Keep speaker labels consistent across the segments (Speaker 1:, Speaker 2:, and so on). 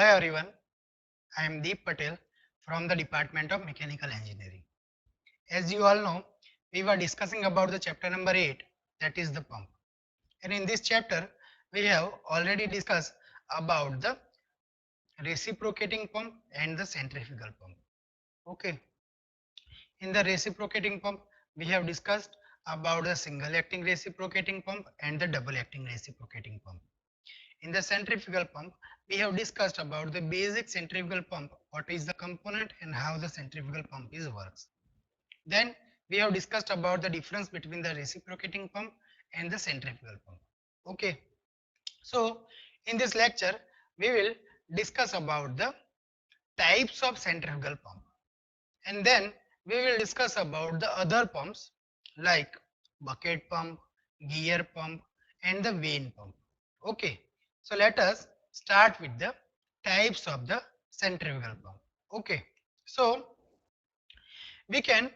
Speaker 1: Hello everyone, I am Deep Patel from the Department of Mechanical Engineering. As you all know, we were discussing about the chapter number 8, that is the pump. And in this chapter, we have already discussed about the reciprocating pump and the centrifugal pump. Okay, in the reciprocating pump, we have discussed about the single acting reciprocating pump and the double acting reciprocating pump. In the centrifugal pump, we have discussed about the basic centrifugal pump, what is the component and how the centrifugal pump is works. Then we have discussed about the difference between the reciprocating pump and the centrifugal pump. Okay, so in this lecture, we will discuss about the types of centrifugal pump, and then we will discuss about the other pumps like bucket pump, gear pump and the vane pump. Okay, so let us start with the types of the centrifugal pump. Okay, so we can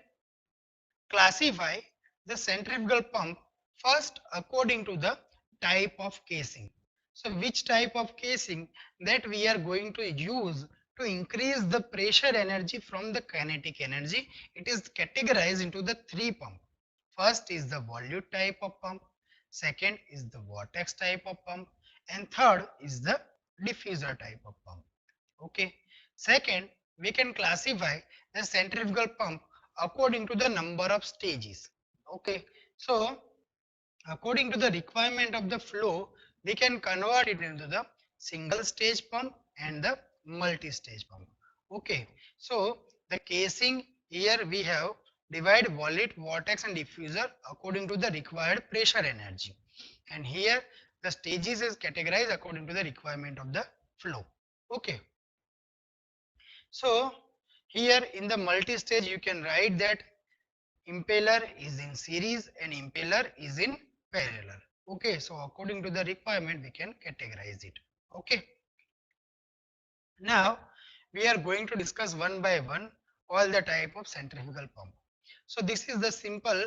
Speaker 1: classify the centrifugal pump first according to the type of casing. So which type of casing that we are going to use to increase the pressure energy from the kinetic energy, it is categorized into the three pump. First is the volute type of pump, second is the vortex type of pump, and third is the diffuser type of pump. Okay. Second, we can classify the centrifugal pump according to the number of stages. Okay. So, according to the requirement of the flow, we can convert it into the single stage pump and the multi-stage pump. Okay. So, the casing here we have divide volute, vortex and diffuser according to the required pressure energy. And here the stages is categorized according to the requirement of the flow. Okay. So here in the multi-stage you can write that impeller is in series and impeller is in parallel. Okay, so according to the requirement we can categorize it. Okay. Now we are going to discuss one by one all the type of centrifugal pump. So this is the simple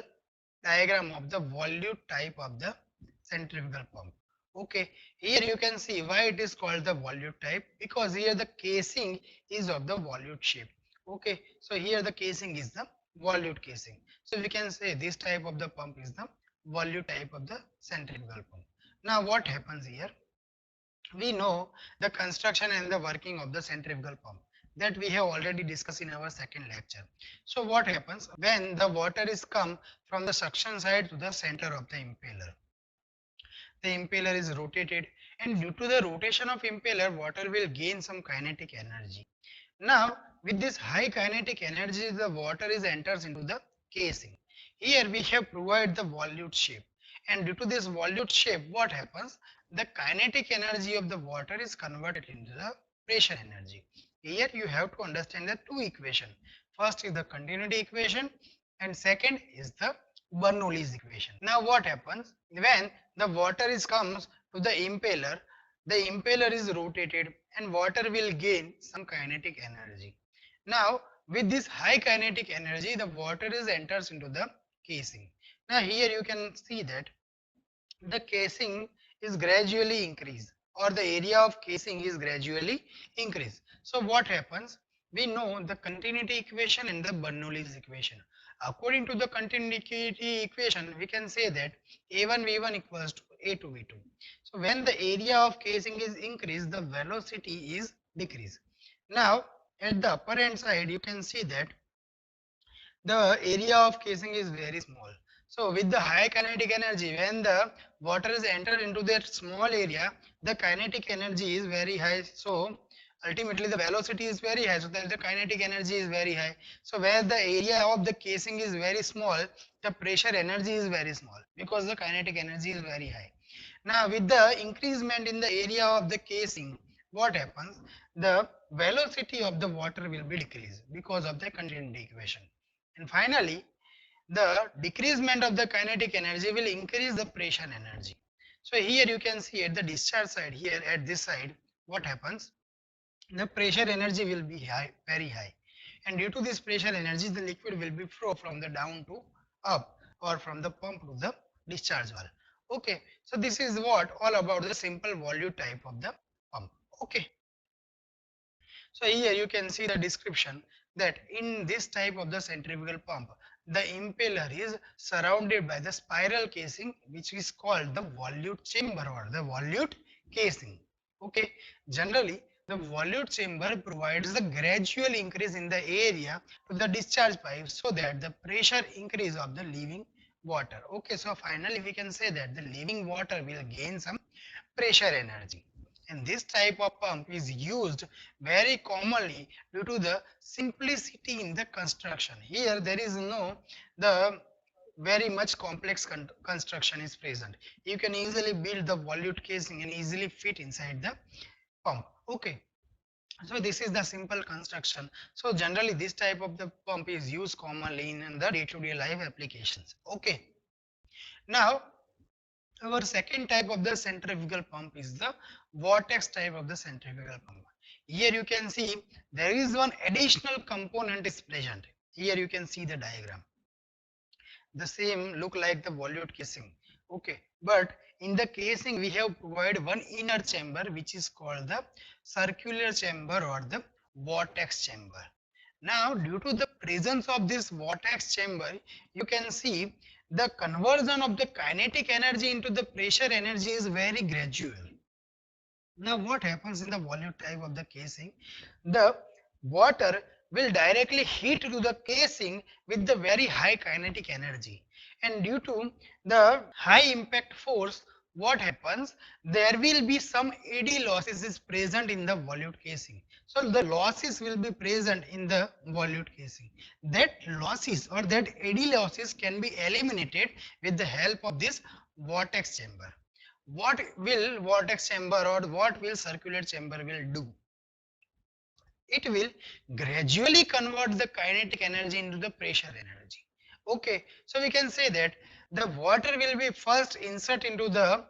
Speaker 1: diagram of the volute type of the centrifugal pump. Okay, here you can see why it is called the volute type, because here the casing is of the volute shape. Okay, so here the casing is the volute casing. So we can say this type of the pump is the volute type of the centrifugal pump. Now what happens here? We know the construction and the working of the centrifugal pump, that we have already discussed in our second lecture. So what happens when the water is come from the suction side to the center of the impeller? The impeller is rotated, and due to the rotation of impeller, water will gain some kinetic energy. Now with this high kinetic energy, the water is enters into the casing. Here we have provided the volute shape, and due to this volute shape, what happens? The kinetic energy of the water is converted into the pressure energy. Here you have to understand the two equation. First is the continuity equation and second is the Bernoulli's equation. Now what happens when the water is comes to the impeller is rotated and water will gain some kinetic energy. Now with this high kinetic energy, the water is enters into the casing. Now here you can see that the casing is gradually increased, or the area of casing is gradually increased. So what happens? We know the continuity equation and the Bernoulli's equation. According to the continuity equation, we can say that A1 V1 equals to A2 V2. So when the area of casing is increased, the velocity is decreased. Now at the upper hand side, you can see that the area of casing is very small. So with the high kinetic energy, when the water is entered into that small area, the kinetic energy is very high. So ultimately the velocity is very high, so that the kinetic energy is very high. So where the area of the casing is very small, the pressure energy is very small, because the kinetic energy is very high. Now with the increasement in the area of the casing, what happens? The velocity of the water will be decreased because of the continuity equation. And finally, the decreasement of the kinetic energy will increase the pressure energy. So here you can see at the discharge side, here at this side, what happens? The pressure energy will be high, very high. And due to this pressure energy, the liquid will be flow from the down to up, or from the pump to the discharge valve. Okay, so this is what all about the simple volute type of the pump. Okay. So here you can see the description that in this type of the centrifugal pump, the impeller is surrounded by the spiral casing which is called the volute chamber or the volute casing. Okay, generally the volute chamber provides the gradual increase in the area to the discharge pipe so that the pressure increase of the leaving water. Okay, so finally we can say that the leaving water will gain some pressure energy. And this type of pump is used very commonly due to the simplicity in the construction. Here there is no the very much complex construction is present. You can easily build the volute casing and easily fit inside the pump. Okay. So this is the simple construction. So generally this type of the pump is used commonly in the day-to-day life applications. Okay. Now our second type of the centrifugal pump is the vortex type of the centrifugal pump. Here you can see there is one additional component is present. Here you can see the diagram. The same look like the volute casing. Okay, but in the casing we have provided one inner chamber which is called the circular chamber or the vortex chamber. Now due to the presence of this vortex chamber, you can see the conversion of the kinetic energy into the pressure energy is very gradual. Now what happens in the volute type of the casing? The water will directly heat to the casing with the very high kinetic energy, and due to the high impact force, what happens, there will be some eddy losses is present in the volute casing. So the losses will be present in the volute casing. That losses or that eddy losses can be eliminated with the help of this vortex chamber. What will vortex chamber or what will circular chamber will do? It will gradually convert the kinetic energy into the pressure energy. Okay, so we can say that the water will be first insert into the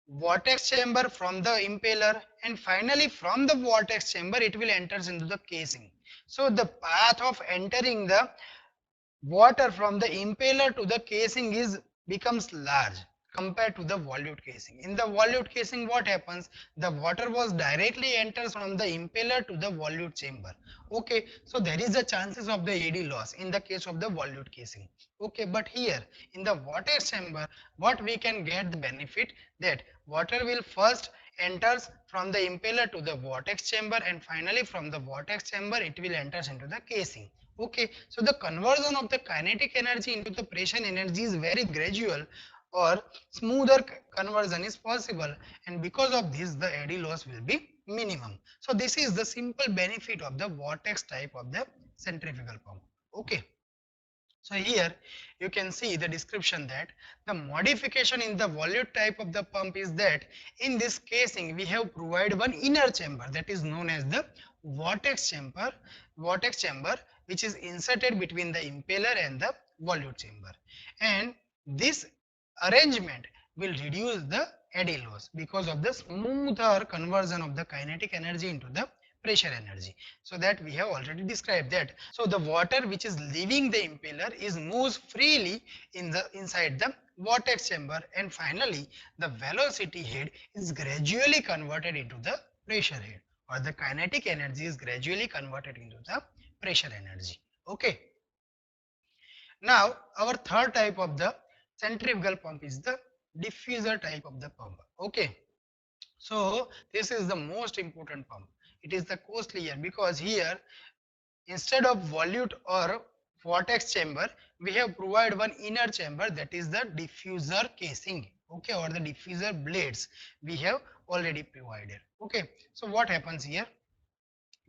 Speaker 1: vortex chamber from the impeller, and finally from the vortex chamber it will enters into the casing. So the path of entering the water from the impeller to the casing is becomes large compared to the volute casing. In the volute casing, what happens, the water was directly enters from the impeller to the volute chamber. Okay, so there is a chances of the eddy loss in the case of the volute casing. Okay, but here in the vortex chamber, what we can get the benefit that water will first enters from the impeller to the vortex chamber, and finally from the vortex chamber it will enters into the casing. Okay, so the conversion of the kinetic energy into the pressure energy is very gradual, or smoother conversion is possible, and because of this the eddy loss will be minimum. So this is the simple benefit of the vortex type of the centrifugal pump. Okay. So here you can see the description that the modification in the volute type of the pump is that in this casing we have provided one inner chamber that is known as the vortex chamber which is inserted between the impeller and the volute chamber, and this arrangement will reduce the eddy loss because of the smoother conversion of the kinetic energy into the pressure energy. So that we have already described that. So the water which is leaving the impeller is moves freely in the inside the vortex chamber, and finally the velocity head is gradually converted into the pressure head, or the kinetic energy is gradually converted into the pressure energy. Okay. Now our third type of the centrifugal pump is the diffuser type of the pump. Okay. So this is the most important pump. It is the costlier because here instead of volute or vortex chamber, we have provided one inner chamber that is the diffuser casing. Okay, or the diffuser blades we have already provided. Okay, so what happens here?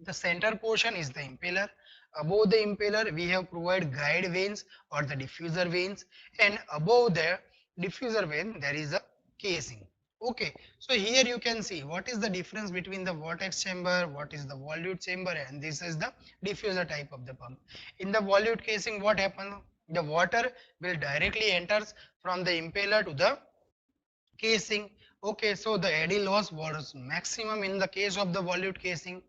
Speaker 1: The center portion is the impeller. Above the impeller, we have provided guide vanes or the diffuser vanes, and above the diffuser vane, there is a casing. Okay, so here you can see what is the difference between the vortex chamber, what is the volute chamber, and this is the diffuser type of the pump. In the volute casing, what happens? The water will directly enters from the impeller to the casing. Okay, so the eddy loss was maximum in the case of the volute casing.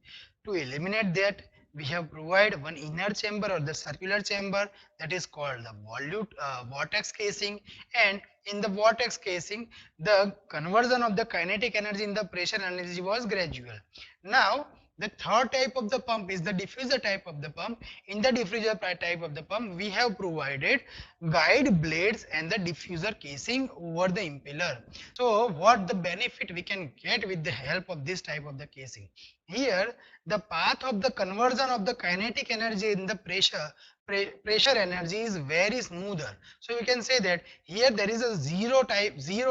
Speaker 1: To eliminate that, we have provided one inner chamber or the circular chamber that is called the volute vortex casing, and in the vortex casing the conversion of the kinetic energy in the pressure energy was gradual. Now The third type of the pump is the diffuser type of the pump. In the diffuser type of the pump, we have provided guide blades and the diffuser casing over the impeller. So what the benefit we can get with the help of this type of the casing? Here, the path of the conversion of the kinetic energy in the pressure energy is very smoother. So we can say that here there is a zero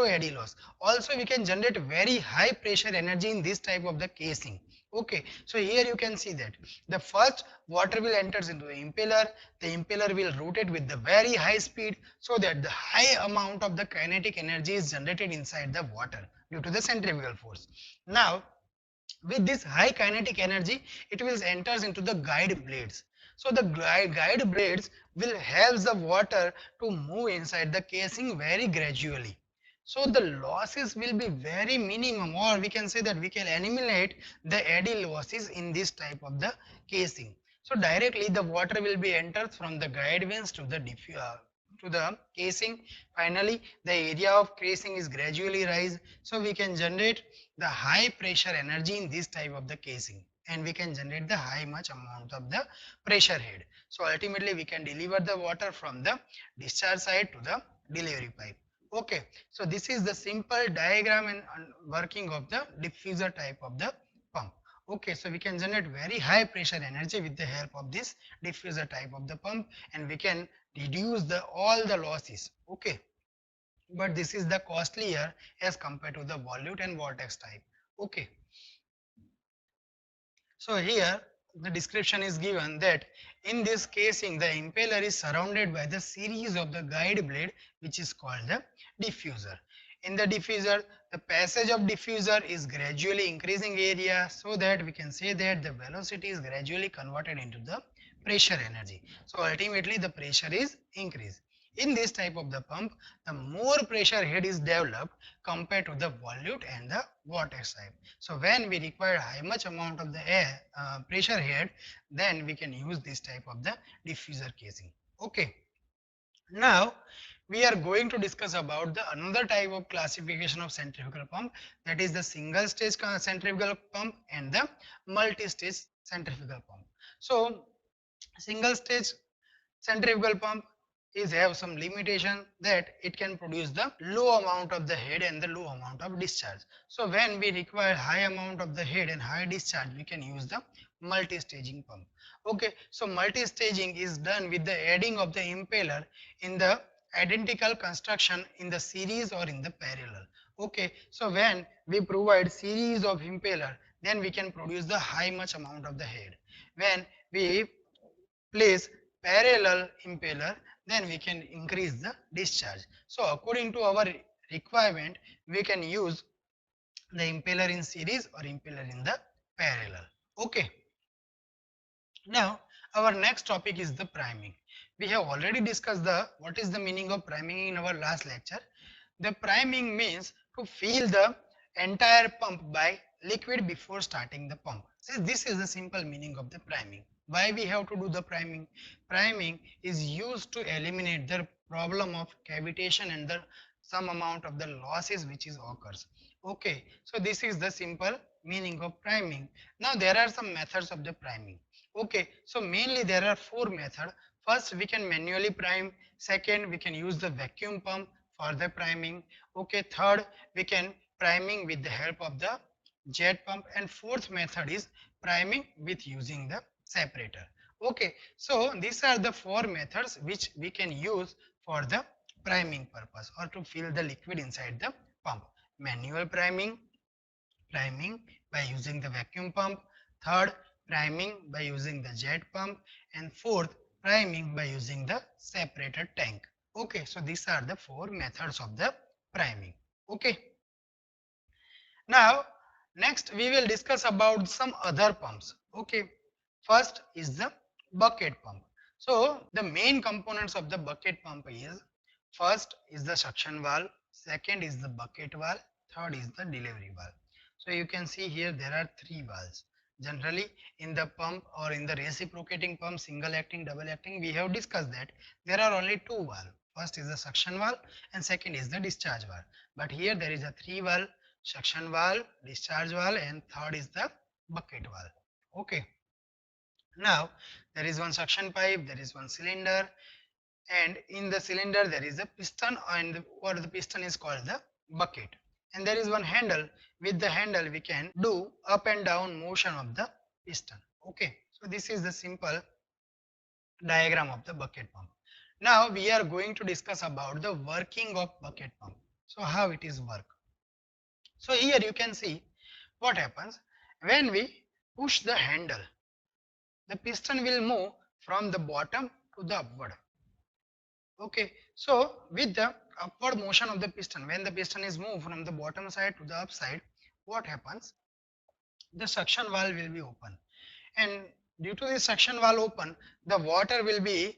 Speaker 1: eddy loss. Also we can generate very high pressure energy in this type of the casing. Okay, so here you can see that the first water will enters into the impeller will rotate with the very high speed, so that the high amount of the kinetic energy is generated inside the water due to the centrifugal force. Now with this high kinetic energy, it will enters into the guide blades. So the guide blades will help the water to move inside the casing very gradually. So the losses will be very minimum, or we can say that we can eliminate the eddy losses in this type of the casing. So directly the water will be entered from the guide vanes to the casing. Finally, the area of casing is gradually rise, so we can generate the high pressure energy in this type of the casing, and we can generate the high much amount of the pressure head. So ultimately we can deliver the water from the discharge side to the delivery pipe. Okay, so this is the simple diagram and working of the diffuser type of the pump. Okay, so we can generate very high pressure energy with the help of this diffuser type of the pump, and we can reduce the all the losses. Okay, but this is the costlier as compared to the volute and vortex type. Okay, so here the description is given that in this casing the impeller is surrounded by the series of the guide blade, which is called the diffuser. In the diffuser, the passage of diffuser is gradually increasing area, so that we can say that the velocity is gradually converted into the pressure energy. So ultimately the pressure is increased. In this type of the pump, the more pressure head is developed compared to the volute and the vortex type. So when we require high much amount of the air pressure head, then we can use this type of the diffuser casing. Okay. Now we are going to discuss about the another type of classification of centrifugal pump, that is the single stage centrifugal pump and the multi-stage centrifugal pump. So single stage centrifugal pump is have some limitation that it can produce the low amount of the head and the low amount of discharge. So when we require high amount of the head and high discharge, we can use the multi-staging pump. Okay, so multi-staging is done with the adding of the impeller in the identical construction in the series or in the parallel. Okay, so when we provide series of impeller, then we can produce the high much amount of the head. When we place parallel impeller, then we can increase the discharge. So according to our requirement, we can use the impeller in series or impeller in the parallel. Okay. Now our next topic is the priming. We have already discussed the what is the meaning of priming in our last lecture. The priming means to fill the entire pump by liquid before starting the pump. So this is the simple meaning of the priming. Why we have to do the priming? Priming is used to eliminate the problem of cavitation and the some amount of the losses which is occurs. Okay, so this is the simple meaning of priming. Now there are some methods of the priming. Okay, so mainly there are four methods. First, we can manually prime. Second, we can use the vacuum pump for the priming. Okay, third, we can priming with the help of the jet pump, and fourth method is priming with using the separator. Okay, so these are the four methods which we can use for the priming purpose or to fill the liquid inside the pump. Manual priming, priming by using the vacuum pump. Third, priming by using the jet pump. And fourth, priming by using the separator tank. Okay, so these are the four methods of the priming. Okay. Now, next we will discuss about some other pumps. Okay. First is the bucket pump. So, the main components of the bucket pump is first is the suction valve, second is the bucket valve, third is the delivery valve. So, you can see here there are three valves. Generally, in the pump or in the reciprocating pump, single acting, double acting, we have discussed that there are only two valves. First is the suction valve and second is the discharge valve. But here there is a three valve: suction valve, discharge valve, and third is the bucket valve. Okay. Now there is one suction pipe, there is one cylinder, and in the cylinder there is a piston, and what the piston is called the bucket, and there is one handle. With the handle we can do up and down motion of the piston. Okay, so this is the simple diagram of the bucket pump. Now we are going to discuss about the working of bucket pump. So how it is work. So here you can see what happens when we push the handle. The piston will move from the bottom to the upward. Okay, so with the upward motion of the piston, when the piston is moved from the bottom side to the upside, what happens? The suction valve will be open, and due to the suction valve open, the water will be,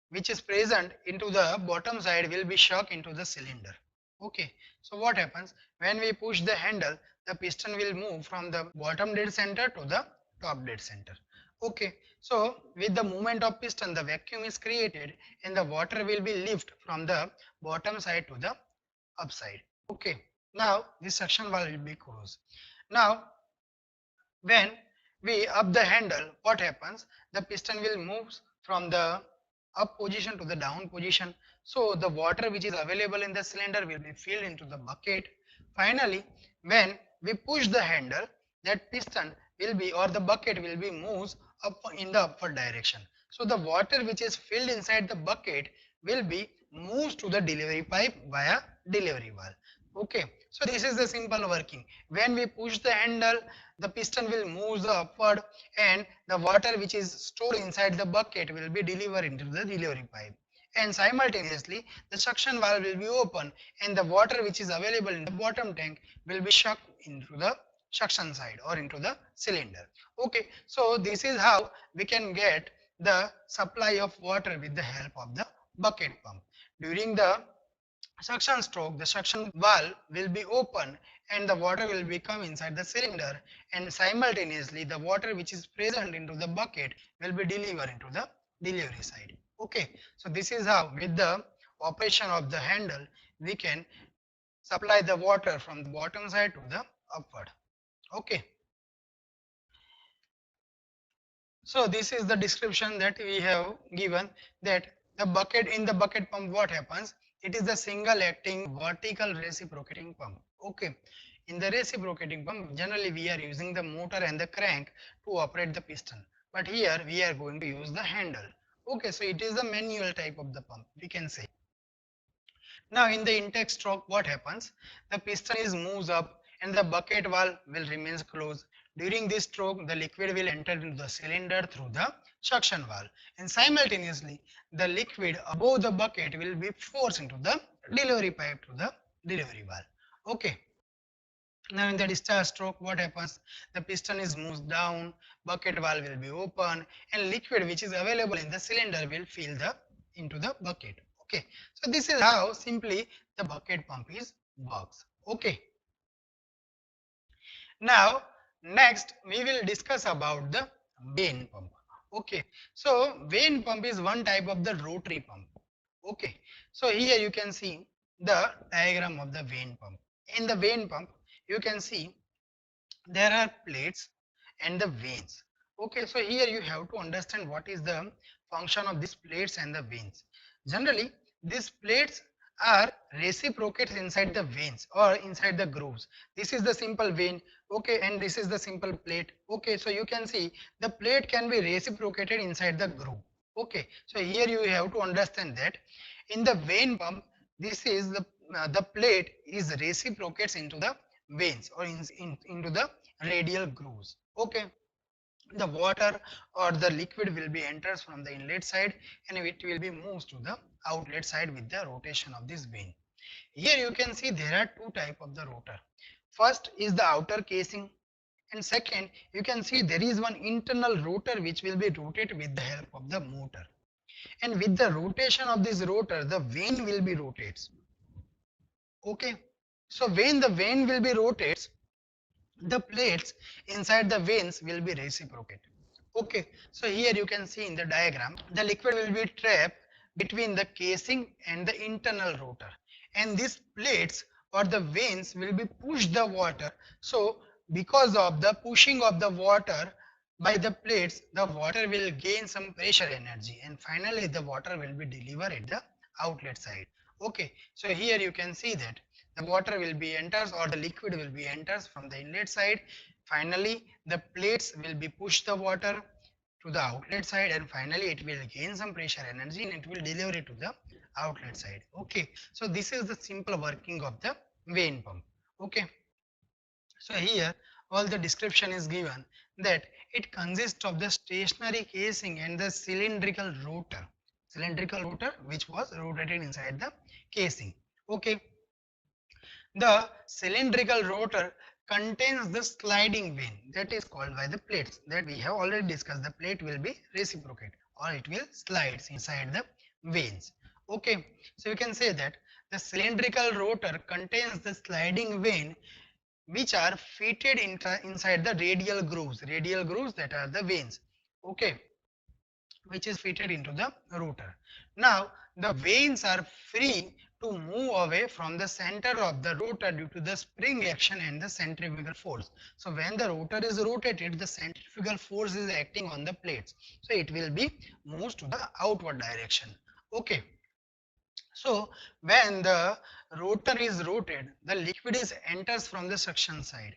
Speaker 1: which is present into the bottom side, will be shock into the cylinder. Okay, so what happens when we push the handle, the piston will move from the bottom dead center to the top dead center. Okay, so with the movement of piston, the vacuum is created and the water will be lifted from the bottom side to the upside. Okay, now this suction valve will be closed. Now when we up the handle, what happens? The piston will move from the up position to the down position. So the water which is available in the cylinder will be filled into the bucket. Finally, when we push the handle, that piston will be, or the bucket will be moves up in the upward direction. So the water which is filled inside the bucket will be moves to the delivery pipe via delivery valve. Okay, so this is the simple working. When we push the handle, the piston will move the upward, and the water which is stored inside the bucket will be delivered into the delivery pipe, and simultaneously the suction valve will be open and the water which is available in the bottom tank will be sucked into the suction side or into the cylinder. Okay, so this is how we can get the supply of water with the help of the bucket pump. During the suction stroke, the suction valve will be open and the water will become inside the cylinder, and simultaneously the water which is present into the bucket will be delivered into the delivery side. Okay, so this is how with the operation of the handle we can supply the water from the bottom side to the upward. Okay, so this is the description that we have given, that the bucket, in the bucket pump what happens? It is the single acting vertical reciprocating pump. Okay. In the reciprocating pump, generally we are using the motor and the crank to operate the piston. But here we are going to use the handle. Okay, so it is the manual type of the pump, we can say. Now in the intake stroke, what happens? The piston is moves up and the bucket valve will remains closed. During this stroke, the liquid will enter into the cylinder through the suction valve, and simultaneously the liquid above the bucket will be forced into the delivery pipe to the delivery valve. Okay. Now in the discharge stroke, what happens? The piston is moved down, bucket valve will be open, and liquid which is available in the cylinder will fill the into the bucket. Okay, so this is how simply the bucket pump is works. Okay. Now next we will discuss about the vane pump. Okay, so vane pump is one type of the rotary pump. Okay, so here you can see the diagram of the vane pump. In the vane pump, you can see there are plates and the vanes. Okay, so here you have to understand what is the function of these plates and the vanes. Generally, these plates are reciprocates inside the vanes or inside the grooves. This is the simple vane. Okay, and this is the simple plate. Okay, so you can see the plate can be reciprocated inside the groove. Okay, so here you have to understand that in the vane pump, this is the plate is reciprocates into the veins or into the radial grooves. Okay, the water or the liquid will be enters from the inlet side and it will be moved to the outlet side with the rotation of this vane. Here you can see there are two type of the rotor. First is the outer casing, and second you can see there is one internal rotor which will be rotated with the help of the motor, and with the rotation of this rotor the vane will be rotates. Okay, so when the vane will be rotates, the plates inside the vanes will be reciprocate. Okay, so here you can see in the diagram the liquid will be trapped between the casing and the internal rotor, and these plates or the vanes will be push the water. So because of the pushing of the water, by the plates, the water will gain some pressure energy and finally the water will be delivered at the outlet side. Okay, so here you can see that the water will be enters or the liquid will be enters from the inlet side. Finally, the plates will be push the water to the outlet side and finally it will gain some pressure energy and it will deliver it to the outlet side. Okay, so this is the simple working of the vane pump. Okay, so here all the description is given that it consists of the stationary casing and the cylindrical rotor. Cylindrical rotor which was rotated inside the casing. Okay. The cylindrical rotor contains the sliding vane that is called by the plates that we have already discussed. The plate will be reciprocate or it will slides inside the vanes. Okay, so you can say that the cylindrical rotor contains the sliding vane which are fitted inside the radial grooves that are the vanes. Okay, which is fitted into the rotor. Now the vanes are free to move away from the center of the rotor due to the spring action and the centrifugal force. So when the rotor is rotated, the centrifugal force is acting on the plates. So it will be moves to the outward direction. Okay. So when the rotor is rotated, the liquid is enters from the suction side.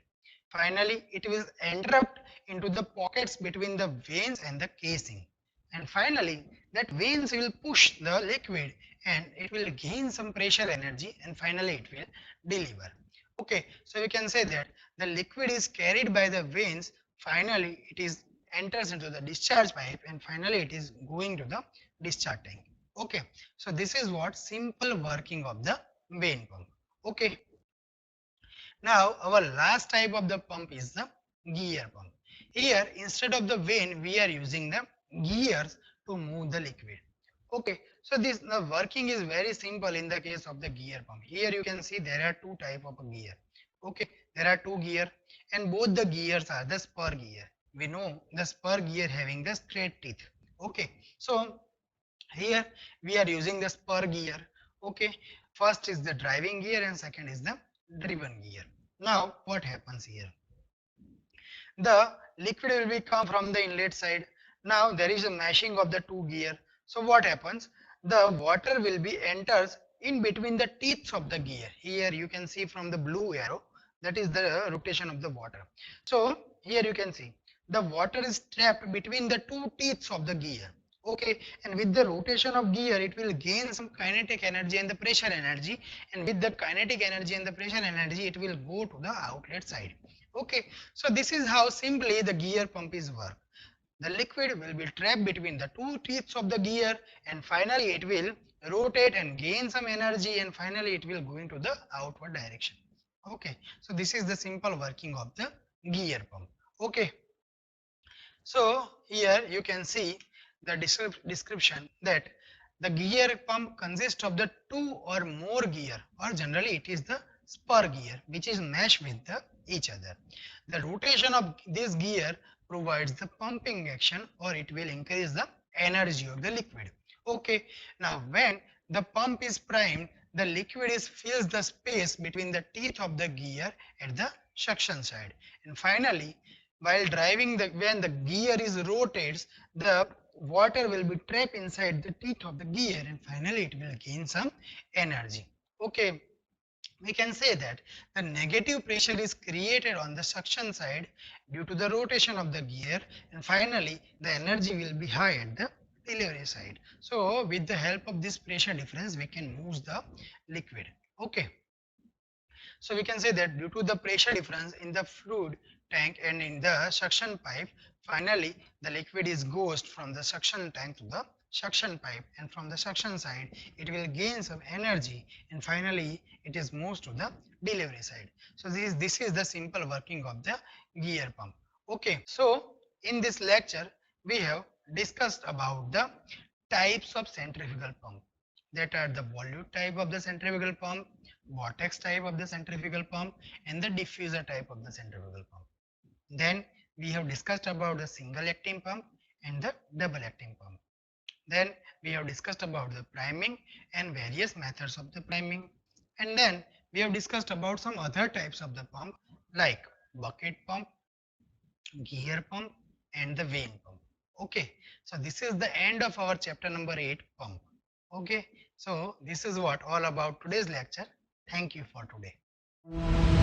Speaker 1: Finally, it will interrupt into the pockets between the vanes and the casing. And finally, that vanes will push the liquid and it will gain some pressure energy and finally it will deliver. Okay, so we can say that the liquid is carried by the vanes, finally it is enters into the discharge pipe and finally it is going to the discharge tank. Okay, so this is what simple working of the vane pump. Okay, now our last type of the pump is the gear pump. Here instead of the vane we are using the gears to move the liquid. Okay, so this the working is very simple in the case of the gear pump. Here you can see there are two type of a gear. Okay, there are two gear and both the gears are the spur gear. We know the spur gear having the straight teeth. Okay, so here we are using the spur gear. Okay, first is the driving gear and second is the driven gear. Now what happens here? The liquid will be come from the inlet side. Now there is a mashing of the two gear. So what happens? The water will be enters in between the teeth of the gear. Here you can see from the blue arrow, that is the rotation of the water. So here you can see the water is trapped between the two teeth of the gear. Okay, and with the rotation of gear it will gain some kinetic energy and the pressure energy, and with the kinetic energy and the pressure energy it will go to the outlet side. Okay, so this is how simply the gear pump is work. The liquid will be trapped between the two teeth of the gear and finally it will rotate and gain some energy and finally it will go into the outward direction. Okay, so this is the simple working of the gear pump. Okay, so here you can see the description that the gear pump consists of the two or more gear, or generally it is the spur gear which is meshed with each other. The rotation of this gear provides the pumping action or it will increase the energy of the liquid. Okay, now when the pump is primed, the liquid is fills the space between the teeth of the gear at the suction side, and finally while driving the when the gear is rotates, the water will be trapped inside the teeth of the gear and finally it will gain some energy. Okay, we can say that the negative pressure is created on the suction side due to the rotation of the gear and finally the energy will be high at the delivery side. So with the help of this pressure difference we can move the liquid. Okay, so we can say that due to the pressure difference in the fluid tank and in the suction pipe, finally the liquid is goes from the suction tank to the suction pipe, and from the suction side it will gain some energy and finally it is moves to the delivery side. So this is the simple working of the gear pump. Okay, so in this lecture we have discussed about the types of centrifugal pump, that are the volute type of the centrifugal pump, vortex type of the centrifugal pump, and the diffuser type of the centrifugal pump. Then we have discussed about the single acting pump and the double acting pump. Then we have discussed about the priming and various methods of the priming. And then we have discussed about some other types of the pump like bucket pump, gear pump, and the vane pump. Okay, so this is the end of our chapter number 8, pump. Okay, so this is what all about today's lecture. Thank you for today.